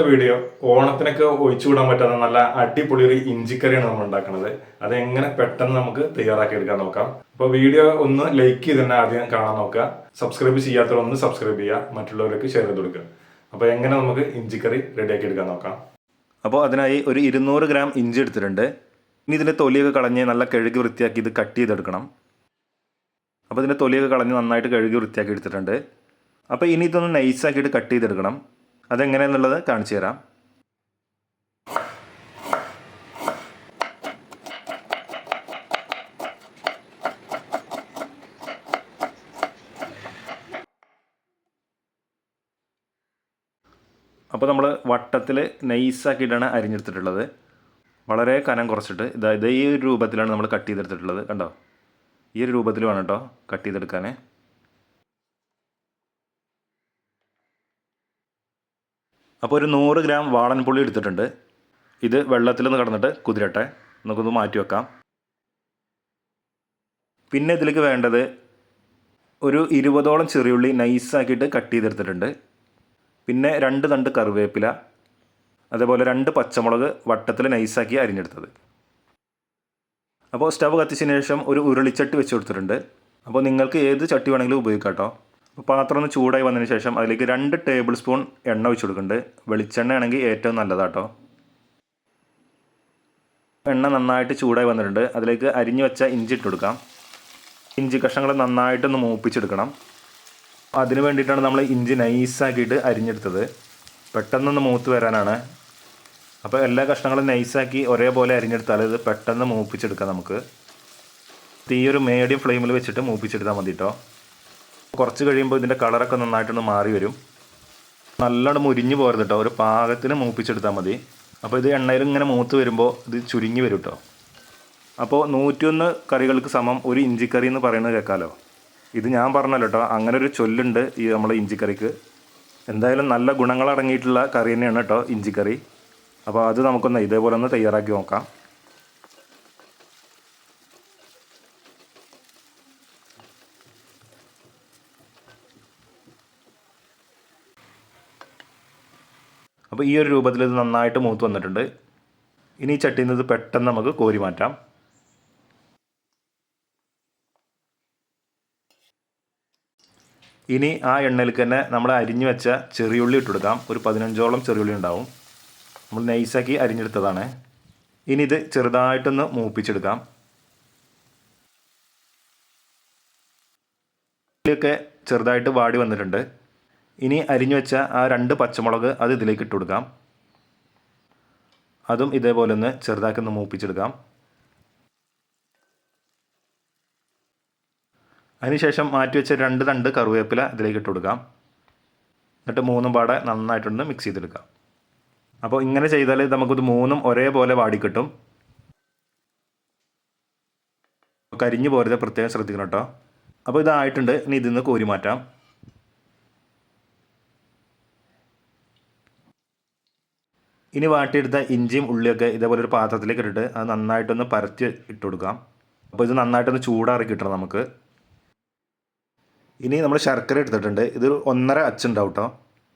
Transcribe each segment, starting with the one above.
Video ഓണത്തിനൊക്കെ ഒഴിച്ചുകൂടാൻ പറ്റുന്ന നല്ല അടിപൊളി ഒരു ഇഞ്ചിക്കറിയാണ് നമ്മൾ ഉണ്ടാക്കുന്നത്. അത് എങ്ങനെ പെട്ടെന്ന് നമുക്ക് തയ്യാറാക്കി എടുക്കാൻ നോക്കാം. അപ്പോൾ വീഡിയോ ഒന്ന് ലൈക്ക് ചെയ്ത് തന്നെ ആദ്യം കാണാൻ നോക്കുക. സബ്സ്ക്രൈബ് ചെയ്യാത്തവർ ഒന്ന് സബ്സ്ക്രൈബ് ചെയ്യുക, മറ്റുള്ളവർക്ക് ഷെയർ ചെയ്ത് കൊടുക്കുക. അപ്പോൾ എങ്ങനെ നമുക്ക് ഇഞ്ചിക്കറി റെഡിയാക്കി എടുക്കാൻ നോക്കാം. അപ്പോൾ അതിനായി ഒരു 200 ഗ്രാം ഇഞ്ചി എടുത്തിട്ടുണ്ട്. ഇനി ഇതിൻ്റെ തൊലിയൊക്കെ കളഞ്ഞ് നല്ല കഴുകി വൃത്തിയാക്കി ഇത് കട്ട് ചെയ്തെടുക്കണം. അപ്പോൾ ഇതിൻ്റെ തൊലിയൊക്കെ കളഞ്ഞ് നന്നായിട്ട് കഴുകി വൃത്തിയാക്കി എടുത്തിട്ടുണ്ട്. അപ്പോൾ ഇനി ഇതൊന്ന് നൈസാക്കിയിട്ട് കട്ട് ചെയ്തെടുക്കണം. അതെങ്ങനെയാണെന്നുള്ളത് കാണിച്ചു തരാം. അപ്പോൾ നമ്മൾ വട്ടത്തിൽ നൈസാക്കിയിട്ടാണ് അരിഞ്ഞെടുത്തിട്ടുള്ളത്. വളരെ കനം കുറച്ചിട്ട് ഇതായത് ഈ ഒരു രൂപത്തിലാണ് നമ്മൾ കട്ട് ചെയ്തെടുത്തിട്ടുള്ളത്. കണ്ടോ, ഈ ഒരു രൂപത്തിൽ വേണം കേട്ടോ കട്ട് ചെയ്തെടുക്കാൻ. അപ്പോൾ ഒരു 100 ഗ്രാം വാളൻപുളി എടുത്തിട്ടുണ്ട്. ഇത് വെള്ളത്തിലൊന്ന് കടന്നിട്ട് കുതിരട്ടെ, നമുക്കൊന്ന് മാറ്റി വെക്കാം. പിന്നെ ഇതിലേക്ക് വേണ്ടത് ഒരു 20ഓളം ചെറിയുള്ളി നൈസാക്കിയിട്ട് കട്ട് ചെയ്തെടുത്തിട്ടുണ്ട്. പിന്നെ 2 തണ്ട് കറിവേപ്പില, അതേപോലെ 2 പച്ചമുളക് വട്ടത്തിൽ നൈസാക്കി അരിഞ്ഞെടുത്തത്. അപ്പോൾ സ്റ്റവ് കത്തിച്ചതിന് ശേഷം ഒരു ഉരുളിച്ചട്ടി വെച്ച് കൊടുത്തിട്ടുണ്ട്. അപ്പോൾ നിങ്ങൾക്ക് ഏത് ചട്ടി വേണമെങ്കിലും ഉപയോഗിക്കാം കേട്ടോ. പാത്രം ഒന്ന് ചൂടായി വന്നതിന് ശേഷം അതിലേക്ക് 2 ടേബിൾ സ്പൂൺ എണ്ണ ഒഴിച്ച് കൊടുക്കുന്നുണ്ട്. വെളിച്ചെണ്ണ ആണെങ്കിൽ ഏറ്റവും നല്ലതാട്ടോ. എണ്ണ നന്നായിട്ട് ചൂടായി വന്നിട്ടുണ്ട്. അതിലേക്ക് അരിഞ്ഞു വെച്ച ഇഞ്ചി ഇട്ട് കൊടുക്കാം. ഇഞ്ചി കഷ്ണങ്ങൾ നന്നായിട്ടൊന്ന് മൂപ്പിച്ചെടുക്കണം. അതിന് വേണ്ടിയിട്ടാണ് നമ്മൾ ഇഞ്ചി നൈസാക്കിയിട്ട് അരിഞ്ഞെടുത്തത്. പെട്ടെന്നൊന്ന് മൂത്ത് വരാനാണ്. അപ്പോൾ എല്ലാ കഷ്ണങ്ങളും നൈസാക്കി ഒരേപോലെ അരിഞ്ഞെടുത്താൽ ഇത് പെട്ടെന്ന് മൂപ്പിച്ചെടുക്കാം. നമുക്ക് തീ ഒരു മീഡിയം ഫ്ലെയിമിൽ വെച്ചിട്ട് മൂപ്പിച്ചെടുത്താൽ മതി കേട്ടോ. കുറച്ച് കഴിയുമ്പോൾ ഇതിൻ്റെ കളറൊക്കെ നന്നായിട്ടൊന്ന് മാറി വരും. നല്ലോണം മുരിഞ്ഞ് പോരുത് കേട്ടോ, ഒരു പാകത്തിന് മൂപ്പിച്ചെടുത്താൽ മതി. അപ്പോൾ ഇത് എണ്ണയിൽ ഇങ്ങനെ മൂത്ത് വരുമ്പോൾ ഇത് ചുരുങ്ങി വരും കേട്ടോ. അപ്പോൾ 101 കറികൾക്ക് സമം ഒരു ഇഞ്ചിക്കറി എന്ന് പറയുന്നത് കേൾക്കാമല്ലോ. ഇത് ഞാൻ പറഞ്ഞല്ലോ കേട്ടോ, അങ്ങനെ ഒരു ചൊല്ലുണ്ട് ഈ നമ്മളെ ഇഞ്ചിക്കറിക്ക്. എന്തായാലും നല്ല ഗുണങ്ങളടങ്ങിയിട്ടുള്ള കറി തന്നെയാണ് കേട്ടോ ഇഞ്ചിക്കറി. അപ്പോൾ അത് നമുക്കൊന്ന് ഇതേപോലെ ഒന്ന് തയ്യാറാക്കി നോക്കാം. അപ്പോൾ ഈ ഒരു രൂപത്തിൽ ഇത് നന്നായിട്ട് മൂത്ത് വന്നിട്ടുണ്ട്. ഇനി ഈ ചട്ടിയിൽ നിന്ന് ഇത് പെട്ടെന്ന് നമുക്ക് കോരി മാറ്റാം. ഇനി ആ എണ്ണയിലേക്ക് തന്നെ നമ്മൾ അരിഞ്ഞു വെച്ച ചെറിയുള്ളി ഇട്ട് കൊടുക്കാം. ഒരു 15ഓളം ചെറിയുള്ളി ഉണ്ടാവും. നമ്മൾ നൈസാക്കി അരിഞ്ഞെടുത്തതാണ്. ഇനി ഇത് ചെറുതായിട്ടൊന്ന് മൂപ്പിച്ചെടുക്കാം. ഉള്ളിയൊക്കെ ചെറുതായിട്ട് വാടി വന്നിട്ടുണ്ട്. ഇനി അരിഞ്ഞു വെച്ച ആ 2 പച്ചമുളക് അത് ഇതിലേക്ക് ഇട്ട് കൊടുക്കാം. അതും ഇതേപോലെ ഒന്ന് ചെറുതാക്കി ഒന്ന് മൂപ്പിച്ചെടുക്കാം. അതിനുശേഷം മാറ്റി വെച്ച 2 തണ്ട് കറിവേപ്പില ഇതിലേക്ക് ഇട്ട് കൊടുക്കാം. എന്നിട്ട് 3 പാടെ നന്നായിട്ടൊന്ന് മിക്സ് ചെയ്തെടുക്കാം. അപ്പോൾ ഇങ്ങനെ ചെയ്താൽ നമുക്കിത് 3ഉം ഒരേപോലെ വാടിക്കിട്ടും. കരിഞ്ഞു പോരുത്, പ്രത്യേകം ശ്രദ്ധിക്കണം കേട്ടോ. അപ്പോൾ ഇതായിട്ടുണ്ട്. ഇനി ഇതിൽ നിന്ന് കോരി മാറ്റാം. ഇനി വാട്ടിയെടുത്ത ഇഞ്ചിയും ഉള്ളിയൊക്കെ ഇതേപോലെ ഒരു പാത്രത്തിലേക്ക് ഇട്ടിട്ട് അത് നന്നായിട്ടൊന്ന് പരത്തി ഇട്ട് കൊടുക്കാം. അപ്പോൾ ഇത് നന്നായിട്ടൊന്ന് ചൂടാറി കിട്ടണം നമുക്ക്. ഇനി നമ്മൾ ശർക്കര എടുത്തിട്ടുണ്ട്. ഇത് 1.5 അച്ചുണ്ടാവും കേട്ടോ.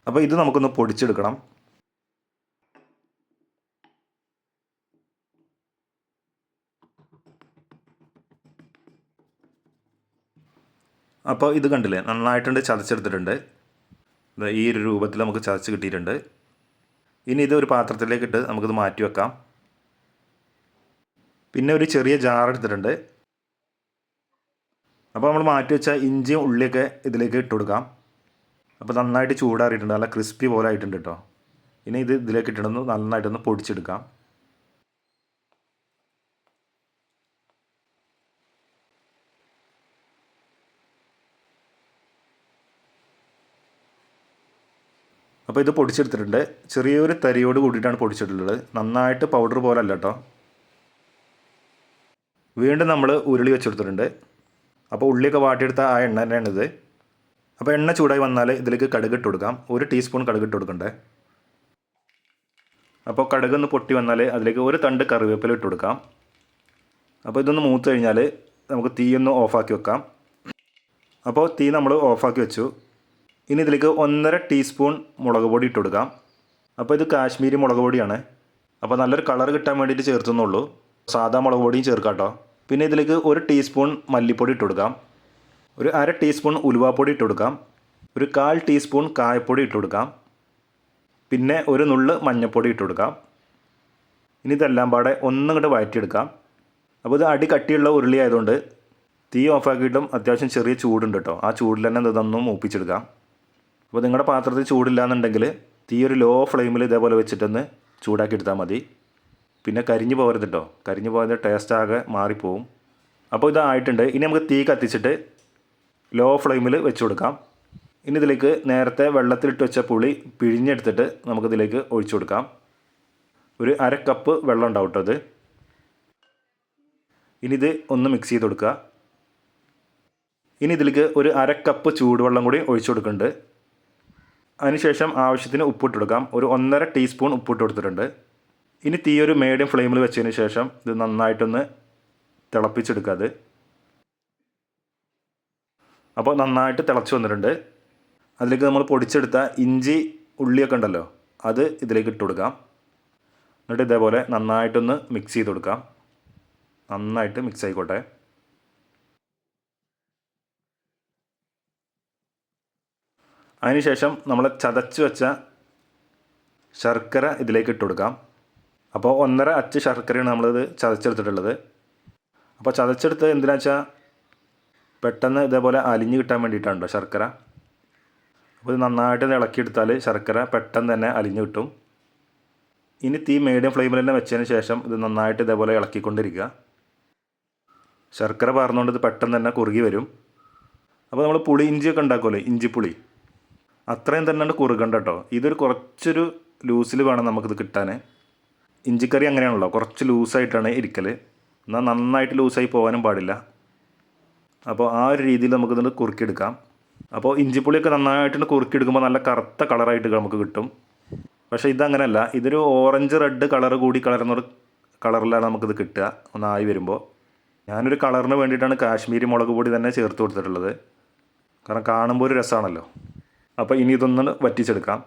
അപ്പോൾ ഇത് നമുക്കൊന്ന് പൊടിച്ചെടുക്കണം. അപ്പോൾ ഇത് കണ്ടില്ലേ, നന്നായിട്ടുണ്ട് ചതച്ചെടുത്തിട്ടുണ്ട്. ഈ ഒരു രൂപത്തിൽ നമുക്ക് ചതച്ച് കിട്ടിയിട്ടുണ്ട്. ഇനി ഇത് ഒരു പാത്രത്തിലേക്ക് ഇട്ട് നമുക്കിത് മാറ്റി വെക്കാം. പിന്നെ ഒരു ചെറിയ ജാർ എടുത്തിട്ടുണ്ട്. അപ്പോൾ നമ്മൾ മാറ്റി വെച്ച ഇഞ്ചിയും ഉള്ളിയൊക്കെ ഇതിലേക്ക് ഇട്ട് കൊടുക്കാം. അപ്പോൾ നന്നായിട്ട് ചൂടാറിയിട്ടുണ്ട്, നല്ല ക്രിസ്പി പോലെ ആയിട്ടുണ്ട് കേട്ടോ. ഇനി ഇത് ഇതിലേക്ക് ഇട്ടിട്ടൊന്ന് നന്നായിട്ടൊന്ന് പൊടിച്ചെടുക്കാം. അപ്പോൾ ഇത് പൊടിച്ചെടുത്തിട്ടുണ്ട്. ചെറിയൊരു തരിയോട് കൂടിയിട്ടാണ് പൊടിച്ചിട്ടുള്ളത്. നന്നായിട്ട് പൗഡർ പോലെ അല്ല കേട്ടോ. വീണ്ടും നമ്മൾ ഉരുളി വെച്ചെടുത്തിട്ടുണ്ട്. അപ്പോൾ ഉള്ളിയൊക്കെ വാട്ടിയെടുത്ത ആ എണ്ണ തന്നെയാണിത്. അപ്പോൾ എണ്ണ ചൂടായി വന്നാൽ ഇതിലേക്ക് കടുക് ഇട്ട് കൊടുക്കാം. 1 ടീസ്പൂൺ കടുക് ഇട്ട് കൊടുക്കണ്ടേ. അപ്പോൾ കടുകൊന്ന് പൊട്ടി വന്നാൽ അതിലേക്ക് 1 തണ്ട് കറിവേപ്പില ഇട്ട് കൊടുക്കാം. അപ്പോൾ ഇതൊന്ന് മൂത്ത് കഴിഞ്ഞാൽ നമുക്ക് തീയൊന്ന് ഓഫാക്കി വെക്കാം. അപ്പോൾ തീ നമ്മൾ ഓഫാക്കി വെച്ചു. ഇനി ഇതിലേക്ക് 1.5 ടീസ്പൂൺ മുളക് പൊടി ഇട്ട് കൊടുക്കാം. അപ്പോൾ ഇത് കാശ്മീരി മുളക് പൊടിയാണ്. അപ്പോൾ നല്ലൊരു കളർ കിട്ടാൻ വേണ്ടിയിട്ട് ചേർത്തുന്നുള്ളൂ. സാധാ മുളക് പൊടിയും ചേർക്കാം കേട്ടോ. പിന്നെ ഇതിലേക്ക് 1 ടീസ്പൂൺ മല്ലിപ്പൊടി ഇട്ട് കൊടുക്കാം, ഒരു 1/2 ടീസ്പൂൺ ഉലുവാപ്പൊടി ഇട്ട് കൊടുക്കാം, ഒരു 1/4 ടീസ്പൂൺ കായപ്പൊടി ഇട്ട് കൊടുക്കാം, പിന്നെ ഒരു നുള്ള് മഞ്ഞൾപ്പൊടി ഇട്ട് കൊടുക്കാം. ഇനി ഇതെല്ലാം പാടെ ഒന്നിങ്ങോട്ട് വഴറ്റിയെടുക്കാം. അപ്പോൾ ഇത് അടി കട്ടിയുള്ള ഉരുളി ആയതുകൊണ്ട് തീ ഓഫാക്കിയിട്ടും അത്യാവശ്യം ചെറിയ ചൂടുണ്ട് കേട്ടോ. ആ ചൂടിൽ തന്നെ ഇതൊന്നും മൂപ്പിച്ചെടുക്കാം. അപ്പോൾ നിങ്ങളുടെ പാത്രത്തിൽ ചൂടില്ലാന്നുണ്ടെങ്കിൽ തീ ഒരു ലോ ഫ്ലെയിമിൽ ഇതേപോലെ വെച്ചിട്ടൊന്ന് ചൂടാക്കി എടുത്താൽ മതി. പിന്നെ കരിഞ്ഞു പോകരുത് കേട്ടോ, കരിഞ്ഞു പോകാതെ ടേസ്റ്റ് ആകെ മാറിപ്പോവും. അപ്പോൾ ഇതായിട്ടുണ്ട്. ഇനി നമുക്ക് തീ കത്തിച്ചിട്ട് ലോ ഫ്ലെയിമിൽ വെച്ച് കൊടുക്കാം. ഇനി ഇതിലേക്ക് നേരത്തെ വെള്ളത്തിലിട്ട് വെച്ച പുളി പിഴിഞ്ഞെടുത്തിട്ട് നമുക്കിതിലേക്ക് ഒഴിച്ചു കൊടുക്കാം. ഒരു 1/2 കപ്പ് വെള്ളം ഉണ്ടാവും കേട്ടോ ഇത്. ഇനി ഇത് ഒന്ന് മിക്സ് ചെയ്ത് കൊടുക്കുക. ഇനി ഇതിലേക്ക് ഒരു 1/2 കപ്പ് ചൂടുവെള്ളം കൂടി ഒഴിച്ചു കൊടുക്കുന്നുണ്ട്. അതിനുശേഷം ആവശ്യത്തിന് ഉപ്പിട്ട് കൊടുക്കാം. ഒരു 1.5 ടീസ്പൂൺ ഉപ്പിട്ട് കൊടുത്തിട്ടുണ്ട്. ഇനി തീ ഒരു മീഡിയം ഫ്ലെയിമിൽ വെച്ചതിന് ശേഷം ഇത് നന്നായിട്ടൊന്ന് തിളപ്പിച്ചെടുക്കുക. അത് അപ്പോൾ നന്നായിട്ട് തിളച്ച് വന്നിട്ടുണ്ട്. അതിലേക്ക് നമ്മൾ പൊടിച്ചെടുത്ത ഇഞ്ചി ഉള്ളിയൊക്കെ ഉണ്ടല്ലോ, അത് ഇതിലേക്ക് ഇട്ട് കൊടുക്കാം. എന്നിട്ട് ഇതേപോലെ നന്നായിട്ടൊന്ന് മിക്സ് ചെയ്ത് കൊടുക്കാം. നന്നായിട്ട് മിക്സ് ആയിക്കോട്ടെ. അതിനുശേഷം നമ്മൾ ചതച്ച് വെച്ച ശർക്കര ഇതിലേക്ക് ഇട്ട് കൊടുക്കാം. അപ്പോൾ 1.5 അച്ച് ശർക്കരയാണ് നമ്മളിത് ചതച്ചെടുത്തിട്ടുള്ളത്. അപ്പോൾ ചതച്ചെടുത്ത് എന്തിനാ വെച്ചാൽ പെട്ടെന്ന് ഇതേപോലെ അലിഞ്ഞ് കിട്ടാൻ വേണ്ടിയിട്ടാണല്ലോ ശർക്കര. അപ്പോൾ ഇത് നന്നായിട്ട് ഇളക്കിയെടുത്താൽ ശർക്കര പെട്ടെന്ന് തന്നെ അലിഞ്ഞ് കിട്ടും. ഇനി തീ മീഡിയം ഫ്ലെയിമിൽ തന്നെ വെച്ചതിന് ശേഷം ഇത് നന്നായിട്ട് ഇതേപോലെ ഇളക്കിക്കൊണ്ടിരിക്കുക. ശർക്കര പാർന്നുകൊണ്ട് ഇത് പെട്ടെന്ന് തന്നെ കുറുകി വരും. അപ്പോൾ നമ്മൾ പുളി ഇഞ്ചിയൊക്കെ ഉണ്ടാക്കുമല്ലോ, ഇഞ്ചിപ്പുളി, അത്രയും തന്നെ കുറുകണ്ട കേട്ടോ. ഇതൊരു കുറച്ചൊരു ലൂസിൽ വേണം നമുക്കിത് കിട്ടാൻ. ഇഞ്ചിക്കറി അങ്ങനെയാണല്ലോ, കുറച്ച് ലൂസായിട്ടാണ് ഇരിക്കൽ, എന്നാൽ നന്നായിട്ട് ലൂസായി പോകാനും പാടില്ല. അപ്പോൾ ആ ഒരു രീതിയിൽ നമുക്കിത് കുറുക്കിയെടുക്കാം. അപ്പോൾ ഇഞ്ചിപ്പുളിയൊക്കെ നന്നായിട്ട് കുറുക്കിയെടുക്കുമ്പോൾ നല്ല കറുത്ത കളറായിട്ട് നമുക്ക് കിട്ടും. പക്ഷേ ഇതങ്ങനെയല്ല, ഇതൊരു ഓറഞ്ച് റെഡ് കളർ കൂടി കലർന്നൊരു കളറിലാണ് നമുക്കിത് കിട്ടുക ഒന്നായി വരുമ്പോൾ. ഞാനൊരു കളറിന് വേണ്ടിയിട്ടാണ് കാശ്മീരി മുളക് പൊടി തന്നെ ചേർത്ത് കൊടുത്തിട്ടുള്ളത്, കാരണം കാണുമ്പോൾ ഒരു രസമാണല്ലോ. അപ്പോൾ ഇനി ഇതൊന്ന് വറ്റിച്ചെടുക്കാം.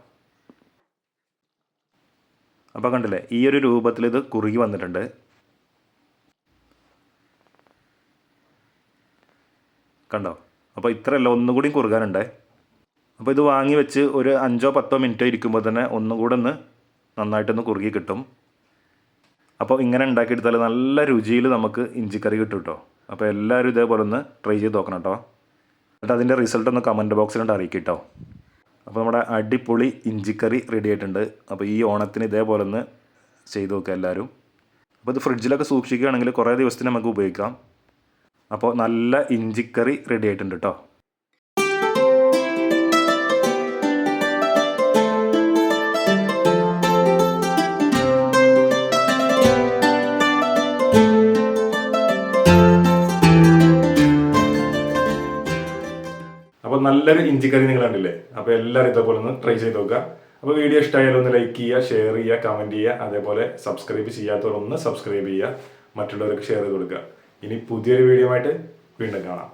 അപ്പോൾ കണ്ടില്ലേ, ഈ ഒരു രൂപത്തിൽ ഇത് കുറുകി വന്നിട്ടുണ്ട്. കണ്ടോ? അപ്പോൾ ഇത്രയല്ല, ഒന്നുകൂടി കുറുകാനുണ്ടേ. അപ്പോൾ ഇത് വാങ്ങി വെച്ച് ഒരു 5-10 മിനിറ്റോ ഇരിക്കുമ്പോൾ തന്നെ ഒന്നും കൂടെ ഒന്ന് നന്നായിട്ടൊന്ന് കുറുകി കിട്ടും. അപ്പോൾ ഇങ്ങനെ ഉണ്ടാക്കിയെടുത്താൽ നല്ല രുചിയിൽ നമുക്ക് ഇഞ്ചിക്കറി കിട്ടും കേട്ടോ. അപ്പോൾ എല്ലാവരും ഇതേപോലെ ഒന്ന് ട്രൈ ചെയ്ത് നോക്കണം കേട്ടോ. എന്നിട്ട് അതിൻ്റെ റിസൾട്ട് ഒന്ന് കമൻറ്റ് ബോക്സിലുണ്ട് അറിയിക്കും കേട്ടോ. അപ്പോൾ നമ്മുടെ അടിപൊളി ഇഞ്ചിക്കറി റെഡി ആയിട്ടുണ്ട്. അപ്പോൾ ഈ ഓണത്തിന് ഇതേപോലെ ഒന്ന് ചെയ്ത് നോക്കുക എല്ലാവരും. അപ്പോൾ ഇത് ഫ്രിഡ്ജിലൊക്കെ സൂക്ഷിക്കുകയാണെങ്കിൽ കുറേ ദിവസത്തിന് നമുക്ക് ഉപയോഗിക്കാം. അപ്പോൾ നല്ല ഇഞ്ചിക്കറി റെഡി ആയിട്ടുണ്ട് കേട്ടോ. അപ്പോൾ നല്ലൊരു ഇഞ്ചിക്കറി നിങ്ങൾ കണ്ടില്ലേ. അപ്പോൾ എല്ലാവരും ഇതേപോലെ ഒന്ന് ട്രൈ ചെയ്ത് നോക്കുക. അപ്പോൾ വീഡിയോ ഇഷ്ടമായാലും ഒന്ന് ലൈക്ക് ചെയ്യുക, ഷെയർ ചെയ്യുക, കമൻറ്റ് ചെയ്യുക. അതേപോലെ സബ്സ്ക്രൈബ് ചെയ്യാത്തവരൊന്ന് സബ്സ്ക്രൈബ് ചെയ്യുക, മറ്റുള്ളവർക്ക് ഷെയർ ചെയ്ത് കൊടുക്കുക. ഇനി പുതിയൊരു വീഡിയോ ആയിട്ട് വീണ്ടും കാണാം.